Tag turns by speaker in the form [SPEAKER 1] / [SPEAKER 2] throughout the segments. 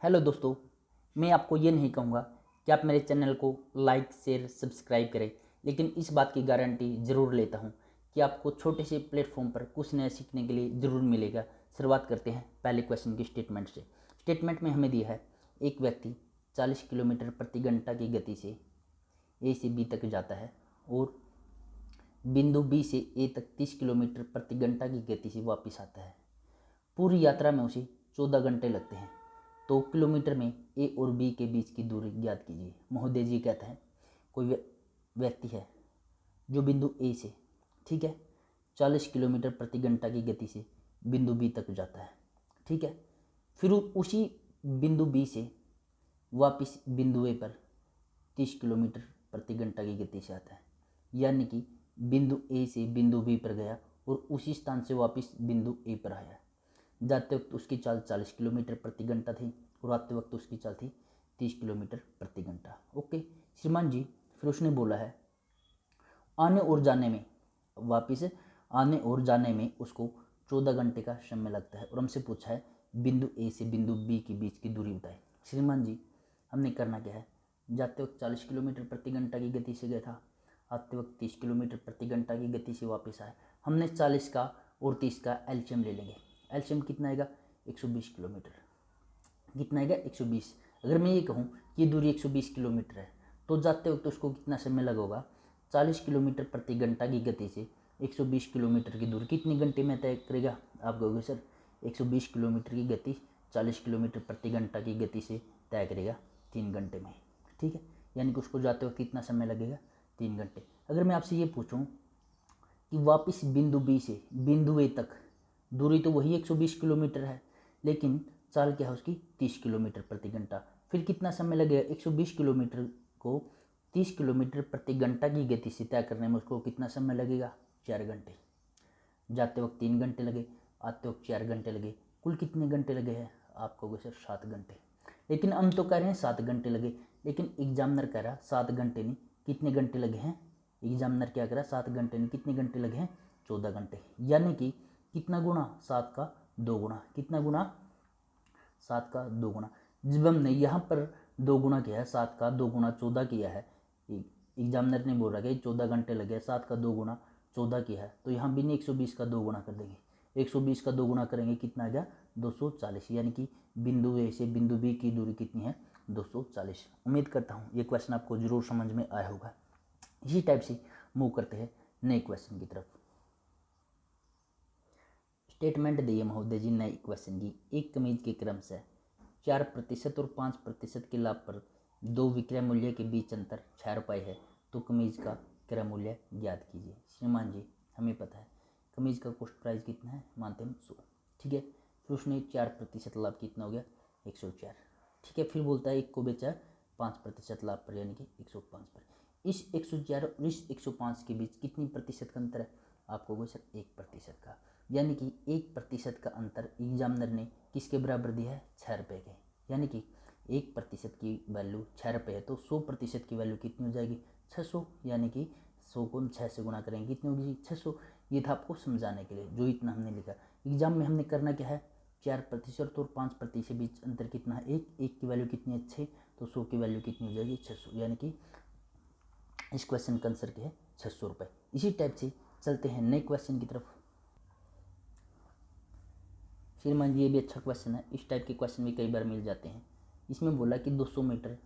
[SPEAKER 1] Hello दोस्तों, मैं आपको ये नहीं कहूँगा कि आप मेरे चैनल को लाइक शेयर सब्सक्राइब करें, लेकिन इस बात की गारंटी ज़रूर लेता हूँ कि आपको छोटे से प्लेटफॉर्म पर कुछ नया सीखने के लिए ज़रूर मिलेगा। शुरुआत करते हैं पहले क्वेश्चन की स्टेटमेंट से। स्टेटमेंट में हमें दिया है एक व्यक्ति 40 किलोमीटर प्रति घंटा की गति से ए से बी तक जाता है और बिंदु बी से ए तक 30 किलोमीटर प्रति घंटा की गति से वापस आता है। पूरी यात्रा में उसे 14 घंटे लगते हैं, तो किलोमीटर में ए और बी के बीच की दूरी ज्ञात कीजिए। महोदय जी कहता है कोई व्यक्ति है जो बिंदु ए से, ठीक है, 40 किलोमीटर प्रति घंटा की गति से बिंदु बी तक जाता है, ठीक है। फिर उसी बिंदु बी से वापस बिंदु ए पर 30 किलोमीटर प्रति घंटा की गति से आता है, यानी कि बिंदु ए से बिंदु बी पर गया और उसी स्थान से वापस बिंदु ए पर आया। जाते वक्त उसकी चाल 40 किलोमीटर प्रति घंटा थी और आते वक्त उसकी चाल थी 30 किलोमीटर प्रति घंटा। ओके श्रीमान जी, फिर उसने बोला है आने और जाने में, वापस आने और जाने में उसको 14 घंटे का समय लगता है और हमसे पूछा है बिंदु ए से बिंदु बी के बीच की दूरी बताए। श्रीमान जी, हमने करना क्या है, जाते वक्त 40 किलोमीटर प्रति घंटा की गति से गया था, आते वक्त 30 किलोमीटर प्रति घंटा की गति से वापस आए। हमने 40 का और 30 का एलसीएम ले लेंगे। एलसीएम कितना आएगा, 120 किलोमीटर। कितना आएगा, 120। अगर मैं ये कहूँ कि ये दूरी 120 किलोमीटर है तो जाते वक्त उसको कितना समय लगेगा, 40 किलोमीटर प्रति घंटा की गति से 120 किलोमीटर की दूरी कितने घंटे में तय करेगा। आप कहोगे सर 120 किलोमीटर की गति 40 किलोमीटर प्रति घंटा की गति से तय करेगा 3 घंटे में, ठीक है। यानी कि उसको जाते वक्त कितना समय लगेगा, 3 घंटे। अगर मैं आपसे ये पूछूं कि वापस बिंदु बी से बिंदु ए तक दूरी तो वही 120 किलोमीटर है, लेकिन चाल क्या है उसकी 30 किलोमीटर प्रति घंटा, फिर कितना समय लगेगा, 120 किलोमीटर को 30 किलोमीटर प्रति घंटा की गति से तय करने में उसको कितना समय लगेगा, 4 घंटे। जाते वक्त 3 घंटे लगे, आते वक्त 4 घंटे लगे, कुल कितने घंटे लगे हैं, आप कहोगे सर 7 घंटे। लेकिन हम तो कह रहे हैं 7 घंटे लगे, लेकिन एग्जामिनर कह रहा 7 घंटे नहीं, कितने घंटे लगे हैं। एग्जामिनर क्या कह रहा, 7 घंटे नहीं, कितने घंटे लगे हैं, 14 घंटे। यानी कि कितना गुना, 7 का 2 गुना, कितना गुना, 7 का 2 गुना। जब हमने यहाँ पर 2 गुना किया है, 7 का 2 गुना 14 किया है, एग्जामिनर ने बोल रहा है 14 घंटे लगे, 7 का 2 गुना 14 किया है, तो यहाँ भी नहीं 120 का 2 गुना कर देंगे। 120 का 2 गुना करेंगे कितना आ गया, 240। यानी कि बिंदु ए से बिंदु बी की दूरी कितनी है, 240। उम्मीद करता हूँ ये क्वेश्चन आपको जरूर समझ में आया होगा। इसी टाइप से मूव करते हैं नए क्वेश्चन की तरफ। स्टेटमेंट दिए महोदय जी नए क्वेश्चन की, एक कमीज के क्रम से 4% और 5% के लाभ पर 2 विक्रय मूल्य के बीच अंतर 6 रुपये है, तो कमीज का क्रय मूल्य ज्ञात कीजिए। श्रीमान जी, हमें पता है कमीज का कॉस्ट प्राइस कितना है, मानते हम 100, ठीक है। फिर उसने 4% लाभ कितना हो गया, 104, ठीक है। फिर बोलता है एक को बेचा 5% लाभ पर, यानी कि 105 पर। इस 104 और इस 105 के बीच कितनी प्रतिशत का अंतर है, आपको वो सर 1% का, यानी कि 1% का अंतर एग्जामिनर ने किसके बराबर दिया है, 6 रुपये के। यानी कि 1% की वैल्यू 6 रुपये है, तो 100% की वैल्यू कितनी हो जाएगी, 600। यानी कि 100 को 6 से गुना करेंगे, कितनी होगी, 600। ये था आपको समझाने के लिए, जो इतना हमने लिखा। एग्जाम में हमने करना क्या है, 4% और 5% के बीच अंतर कितना है, एक की वैल्यू कितनी है, 6, तो 100 की वैल्यू कितनी हो जाएगी, 600। यानी कि इस क्वेश्चन का आंसर क्या है, 600 रुपये। इसी टाइप से चलते हैं नए क्वेश्चन की तरफ। श्रीमान जी, ये भी अच्छा क्वेश्चन है, इस टाइप के क्वेश्चन भी कई बार मिल जाते हैं। इसमें बोला कि 200 मीटर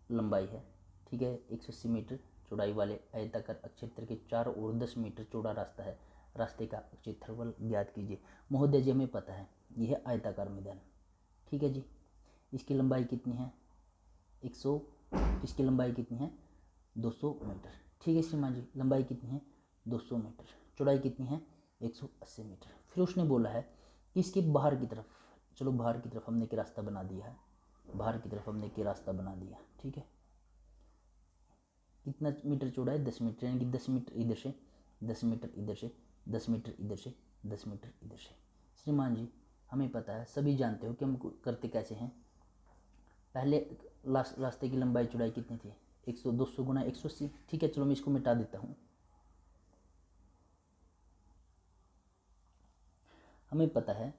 [SPEAKER 1] लंबाई है, ठीक है, 180 मीटर चौड़ाई वाले आयताकार क्षेत्र के 4 और 10 मीटर चौड़ा रास्ता है, रास्ते का क्षेत्रफल ज्ञात कीजिए। महोदय जी, हमें पता है यह है आयताकार मैदान, ठीक है जी। इसकी लंबाई कितनी है, 100, इसकी लंबाई कितनी है, 200 मीटर, ठीक है श्रीमान जी। लंबाई कितनी है, 200 मीटर, चौड़ाई कितनी है, 180 मीटर। फिर उसने बोला है कि इसके बाहर की तरफ, चलो बाहर की तरफ हमने एक रास्ता बना दिया है, बाहर की तरफ हमने एक रास्ता बना दिया, ठीक है। कितना मीटर चौड़ा है, 10 मीटर, यानी कि 10 मीटर इधर से, 10 मीटर इधर से, 10 मीटर इधर से, 10 मीटर इधर से। श्रीमान जी, हमें पता है, सभी जानते हो कि हम करते कैसे हैं। पहले रास्ते की लंबाई चौड़ाई कितनी थी, 100, 200 गुना 180, ठीक है। चलो मैं इसको मिटा देता हूँ। हमें पता है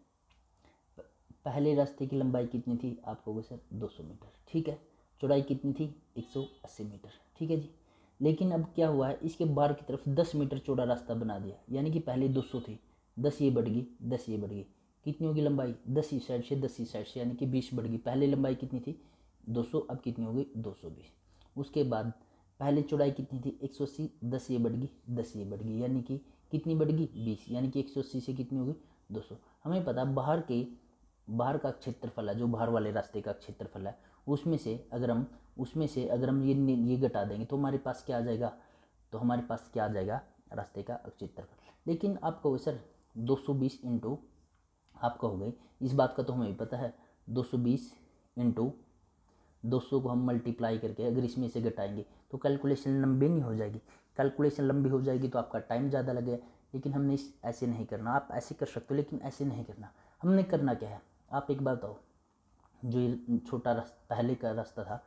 [SPEAKER 1] पहले रास्ते की लंबाई कितनी थी, आप कहोगे सर 200 मीटर, ठीक है। चौड़ाई कितनी थी, 180 मीटर, ठीक है जी। लेकिन अब क्या हुआ है, इसके बाहर की तरफ 10 मीटर चौड़ा रास्ता बना दिया, यानी कि पहले 200 थी, 10 ये बढ़ गई, 10 ये बढ़ गई, कितनी होगी लंबाई, 10 इस साइड से 10 इस साइड से, यानी कि 20 बढ़ गई। पहले लंबाई कितनी थी 200, अब कितनी होगी 220। उसके बाद पहले चौड़ाई कितनी थी 180, 10 ये बढ़ गई, 10 ये बढ़ गई, यानी कि कितनी बढ़ गई 20, यानी कि 180 से कितनी होगी 200। हमें पता बाहर का क्षेत्रफल है, जो बाहर वाले रास्ते का क्षेत्रफल है, उसमें से अगर हम ये घटा देंगे तो हमारे पास क्या आ जाएगा, तो हमारे पास क्या आ जाएगा, रास्ते का क्षेत्रफल। लेकिन आप कहोगे सर 220 इंटू, आप कहोगे इस बात का तो हमें भी पता है, 220 इंटू 200 को हम मल्टीप्लाई करके अगर इसमें से घटाएंगे तो कैलकुलेशन लंबी नहीं हो जाएगी। कैलकुलेशन लंबी हो जाएगी तो आपका टाइम ज़्यादा लगेगा। लेकिन हमने ऐसे नहीं करना, आप ऐसे कर सकते हो लेकिन ऐसे नहीं करना। हमने करना क्या है, आप एक बात बताओ, जो ये छोटा रास्ता पहले का रास्ता था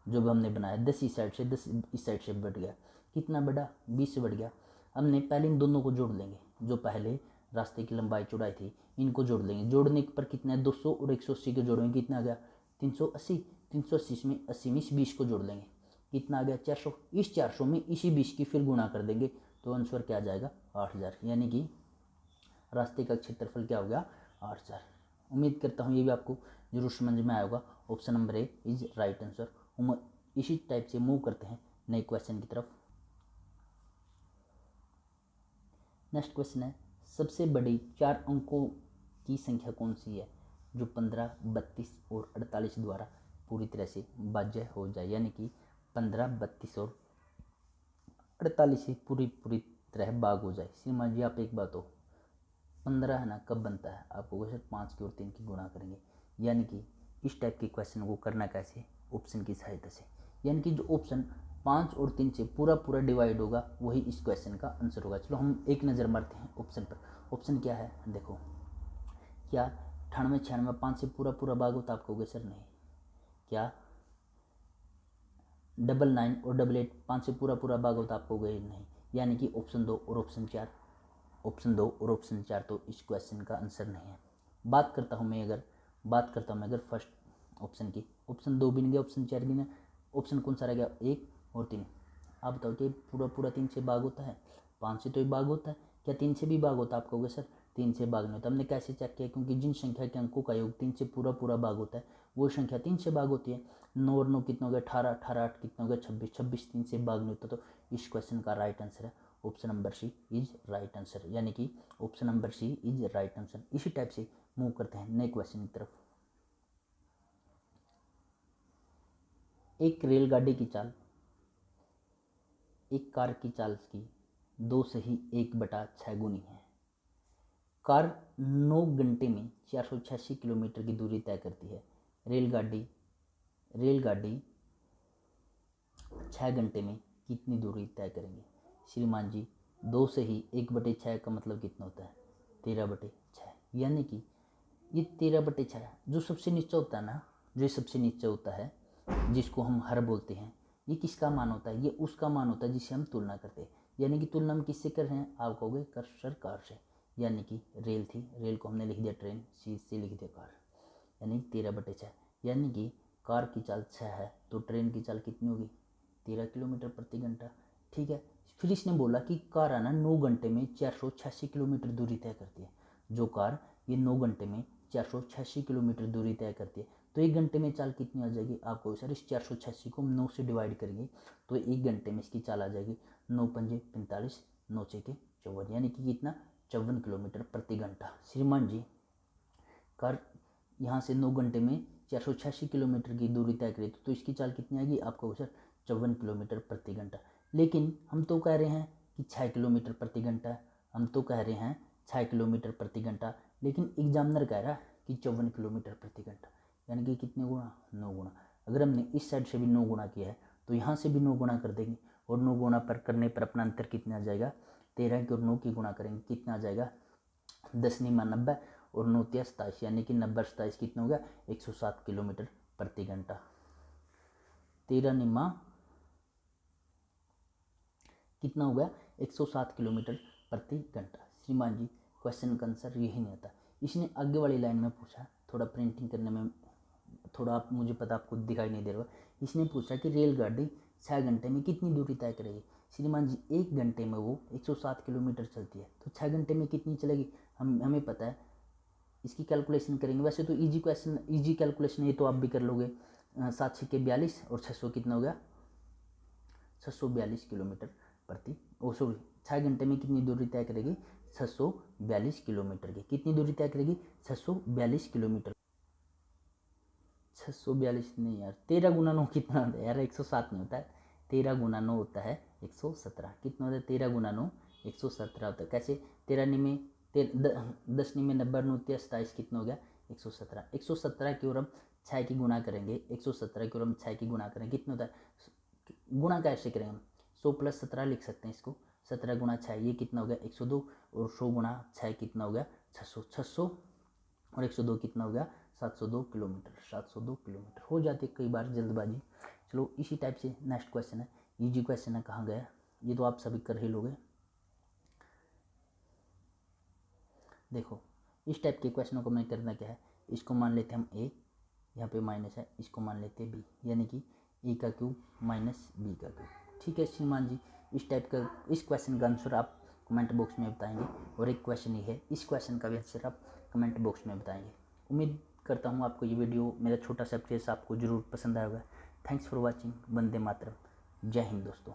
[SPEAKER 1] जो भी हमने बनाया, 10 इस साइड से 10 इस साइड से बढ़ गया, कितना बढ़ा 20 से बढ़ गया। हमने पहले इन दोनों को जोड़ लेंगे, जो पहले रास्ते की लंबाई चौड़ाई थी इनको जोड़ लेंगे। जोड़ने पर कितना है 200 और 180 को जोड़ेंगे, कितना आ गया 380। 380 में 80 में इस 20 को जोड़ लेंगे, कितना आ गया 400। इस 400 में इसी 20 की फिर गुणा कर देंगे तो आंसर क्या आ जाएगा 8000, यानी कि रास्ते का क्षेत्रफल क्या हो गया 8000। उम्मीद करता हूँ ये भी आपको जरूर समझ में आया होगा। Option number A is right answer. हम इसी टाइप से मूव करते हैं नए क्वेश्चन की तरफ। नेक्स्ट क्वेश्चन है, सबसे बड़ी 4 अंकों की संख्या कौन सी है जो 15, 32 और 48 द्वारा पूरी तरह से भाज्य हो जाए, यानी कि 15, 32 और 48 से पूरी तरह भाग हो जाए। श्रीमान जी आप एक बात हो, 15 है ना कब बनता है, आपको सर 5 की और 3 की गुणा करेंगे, यानी कि इस टाइप के क्वेश्चन को करना कैसे, ऑप्शन की सहायता से। यानी कि जो ऑप्शन 5 और 3 से पूरा डिवाइड होगा वही इस क्वेश्चन का आंसर होगा। चलो हम एक नज़र मारते हैं ऑप्शन पर। ऑप्शन क्या है देखो, क्या 98, 96, 5 से पूरा भाग होता, आप कहोगे सर नहीं। क्या 99 और 88 5 से पूरा भाग होता, आप कहोगे नहीं। यानी कि ऑप्शन 2 और ऑप्शन 4, ऑप्शन 2 और ऑप्शन 4 तो इस क्वेश्चन का आंसर नहीं है। बात करता हूँ मैं अगर फर्स्ट ऑप्शन की, ऑप्शन 2 भी नहीं गया, ऑप्शन 4 भी नहीं, ऑप्शन कौन सा रह गया 1 और 3। आप बताओ कि पूरा 3 से भाग होता है, 5 से तो ही भाग होता है, क्या 3 से भी भाग होता है, आप कहोगे सर 3 से भाग नहीं होता। हमने कैसे चेक किया, क्योंकि जिन संख्या के अंकों का योग 3 से पूरा भाग होता है वो संख्या 3 से भाग होती है। 9 और 9 कितना हो गया 18, 18 8 कितना हो गया 26, 26 3 से भाग नहीं होता। तो इस क्वेश्चन का राइट आंसर है option number C is right answer, यानी कि option number C is right answer. इसी टाइप से मूव करते हैं नए क्वेश्चन की तरफ। एक रेलगाड़ी की चाल एक कार की चाल की 2 से ही 1/6 गुनी है। कार 9 घंटे में 486 किलोमीटर की दूरी तय करती है। रेलगाड़ी 6 घंटे में कितनी दूरी तय करेंगे। श्रीमान जी 2 से ही 1/6 का मतलब कितना होता है 13/6, यानी कि ये 13/6 जो सबसे नीचे होता है ना, जो सबसे नीचे होता है जिसको हम हर बोलते हैं, ये किसका मान होता है, ये उसका मान होता है जिससे हम तुलना करते हैं। यानी कि तुलना हम किससे कर रहे हैं, आप कहोगे कर सर कार से, यानी कि रेल थी, रेल को हमने लिख दिया ट्रेन, सी से लिख दिया कार, यानी 13/6। यानी कि कार की चाल 6 है तो ट्रेन की चाल कितनी होगी 13 किलोमीटर प्रति घंटा, ठीक है। फिर इसने बोला कि कार है ना 9 घंटे में 486 किलोमीटर दूरी तय करती है। जो कार ये 9 घंटे में 486 किलोमीटर दूरी तय करती है, तो 1 घंटे में चाल कितनी आ जाएगी, आपको सर इस 486 को 9 से डिवाइड करेंगे तो 1 घंटे में इसकी चाल आ जाएगी 9 पंजे 45, 9 छके 54, यानी कि कितना 54 किलोमीटर प्रति घंटा। श्रीमान जी कार यहाँ से 9 घंटे में 486 किलोमीटर की दूरी तय करें तो इसकी चाल कितनी आएगी, आपको सर 54 किलोमीटर प्रति घंटा। लेकिन हम तो कह रहे हैं कि 6 किलोमीटर प्रति घंटा, हम तो कह रहे हैं 6 किलोमीटर प्रति घंटा, लेकिन एग्जामिनर कह रहा है कि 54 किलोमीटर प्रति घंटा, यानी कि कितने गुना 9 गुना। अगर हमने इस साइड से भी 9 गुना किया है तो यहाँ से भी 9 गुना कर देंगे, और 9 गुना पर करने पर अपना अंतर कितना आ जाएगा, 13 की और 9 की गुणा करेंगे कितना आ जाएगा 10 × 90 और 9 × 27, यानी कि 90 27 कितना हो गया 107 किलोमीटर प्रति घंटा। 13 × कितना हो गया 107 किलोमीटर प्रति घंटा। श्रीमान जी क्वेश्चन का आंसर यही नहीं आता। इसने आगे वाली लाइन में पूछा थोड़ा प्रिंटिंग करने में थोड़ा आप मुझे पता आपको दिखाई नहीं दे रहा। इसने पूछा कि रेलगाड़ी 6 घंटे में कितनी दूरी तय करेगी। श्रीमान जी 1 घंटे में वो 107 किलोमीटर चलती है, तो 6 घंटे में कितनी चलेगी हमें पता है। इसकी कैलकुलेशन करेंगे। वैसे तो इजी क्वेश्चन, इजी कैलकुलेशन ये तो आप भी कर लोगे। 7 छक्के 42 और 600 कितना हो गया 642 किलोमीटर प्रति सॉरी 6 घंटे में कितनी दूरी तय करेगी 642 किलोमीटर की। कितनी दूरी तय करेगी 642 किलोमीटर। 642 नहीं यार, 13 गुना 9 कितना होता है यार, 107 नहीं होता है। 13 गुना 9 होता है 117। कितना होता है 13 गुना 9 117 होता है। कैसे 13 निमे 10 निमे 90 9 27 कितना हो गया 117। 117 की ओर हम 6 की गुना करेंगे। 117 की ओर हम 6 की गुना करेंगे कितना होता है। गुणा कैसे करेंगे हम 100 + 17 लिख सकते हैं इसको। 17 गुना 6 ये कितना हो गया 102 और 100 गुना 6 कितना हो गया 600। 600 और 102 कितना हो गया 702 किलोमीटर। 702 किलोमीटर हो जाती है कई बार जल्दबाजी। चलो इसी टाइप से नेक्स्ट क्वेश्चन है, इजी क्वेश्चन है। कहाँ गया ये तो आप सभी कर ही लोगे। देखो इस टाइप के क्वेश्चनों को मैं करना क्या है, इसको मान लेते हैं हम ए, यहाँ पे माइनस है, इसको मान लेते हैं बी, यानी कि ए का क्यूब माइनस बी का क्यूब। ठीक है श्रीमान जी, इस टाइप का इस क्वेश्चन का आंसर आप कमेंट बॉक्स में बताएंगे। और एक क्वेश्चन ये है, इस क्वेश्चन का भी आंसर आप कमेंट बॉक्स में बताएंगे। उम्मीद करता हूँ आपको ये वीडियो, मेरा छोटा सा प्रयास आपको ज़रूर पसंद आएगा। Thanks for watching. वंदे मातरम। जय हिंद दोस्तों।